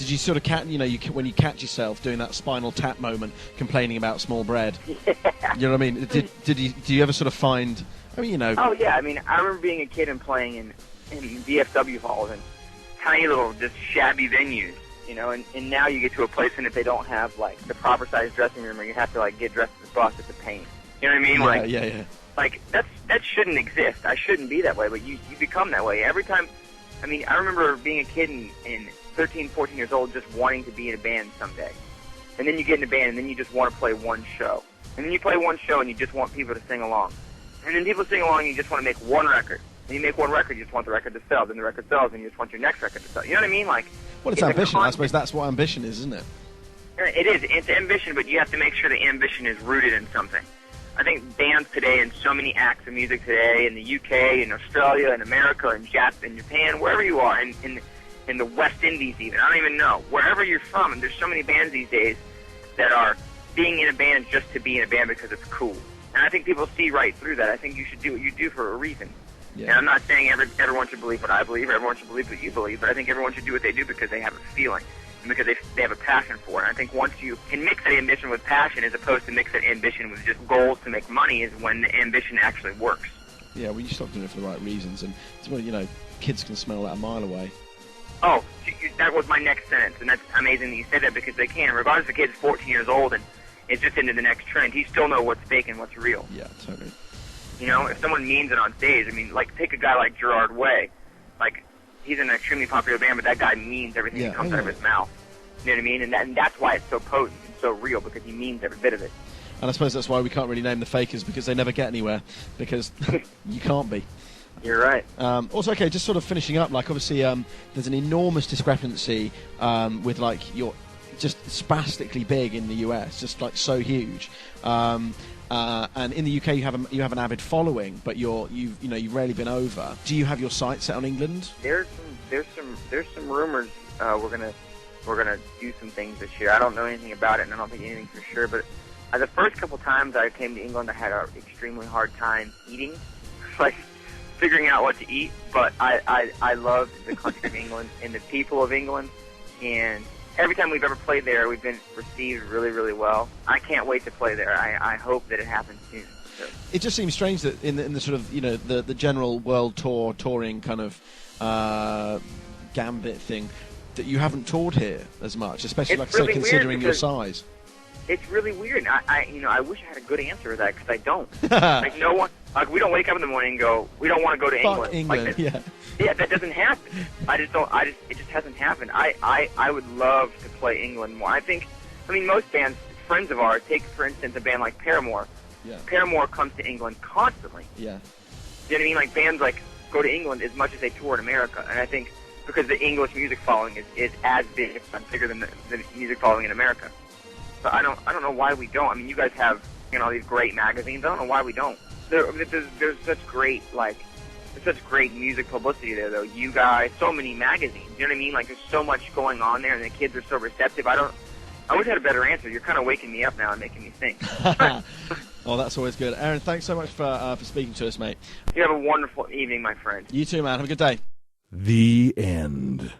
Did you sort of when you catch yourself doing that Spinal Tap moment, complaining about small bread? Yeah. You know what I mean? Do you ever sort of find? I mean, Oh yeah, I mean, I remember being a kid and playing in VFW halls and tiny little, just shabby venues, and now you get to a place and if they don't have like the proper size dressing room, or you have to like get dressed as a bus, it's a pain. You know what I mean? Yeah. Like that shouldn't exist. I shouldn't be that way, but you become that way every time. I mean, I remember being a kid and 13, 14 years old, just wanting to be in a band someday. And then you get in a band, and then you just want to play one show. And then you play one show, and you just want people to sing along. And then people sing along, and you just want to make one record. And you make one record, you just want the record to sell. Then the record sells, and you just want your next record to sell. You know what I mean? Like, well, it's ambition. I suppose that's what ambition is, isn't it? It is. It's ambition, but you have to make sure the ambition is rooted in something. I think bands today and so many acts of music today in the UK, in Australia, in America, in Japan, wherever you are, in the West Indies even, I don't even know, wherever you're from, and there's so many bands these days that are being in a band just to be in a band because it's cool. And I think people see right through that. I think you should do what you do for a reason. Yeah. And I'm not saying everyone should believe what I believe, or everyone should believe what you believe, but I think everyone should do what they do because they have a feeling, and because they have a passion for it. And I think once you can mix that ambition with passion as opposed to mix that ambition with just goals to make money is when the ambition actually works. Yeah, well, you stop doing it for the right reasons, and it's when, kids can smell that a mile away. Oh, that was my next sentence, and that's amazing that you said that because they can. Regardless if the kid's 14 years old and is just into the next trend, he still knows what's fake and what's real. Yeah, totally. If someone means it on stage, I mean, like, take a guy like Gerard Way. Like, he's in an extremely popular band, but that guy means everything that comes out of his mouth. You know what I mean? And that's why it's so potent and so real, because he means every bit of it. And I suppose that's why we can't really name the fakers, because they never get anywhere, because you can't be. You're right. Also, okay, just sort of finishing up, like, obviously, there's an enormous discrepancy with, like, you're just spastically big in the US, just, like, so huge. And in the UK, you have an avid following, but you've rarely been over. Do you have your sights set on England? There's some rumors we're gonna do some things this year. I don't know anything about it, and I don't think anything for sure. But the first couple times I came to England, I had an extremely hard time eating, like figuring out what to eat. But I love the country of England and the people of England, and every time we've ever played there, we've been received really, really well. I can't wait to play there. I hope that it happens soon. So. It just seems strange that in the sort of, the general world touring kind of gambit thing, that you haven't toured here as much, especially, it's like I really say, considering your size. It's really weird. I wish I had a good answer to that, because I don't. Like, no one, like, we don't wake up in the morning and go, we don't want to go to Fuck England. Like, yeah. Yeah, that doesn't happen. It just hasn't happened. I would love to play England more. I mean, most bands, friends of ours, take, for instance, a band like Paramore. Yeah. Paramore comes to England constantly. Yeah. You know what I mean? Like, bands, like, go to England as much as they tour in America. And I think because the English music following is as big, if not bigger than the music following in America. So I don't know why we don't. I mean, you guys have, all these great magazines. I don't know why we don't. There's such great, such great music publicity there, though. You guys, so many magazines. You know what I mean? Like, there's so much going on there, and the kids are so receptive. I wish I had a better answer. You're kind of waking me up now and making me think. Oh, that's always good. Aaron, thanks so much for speaking to us, mate. You have a wonderful evening, my friend. You too, man. Have a good day. The end.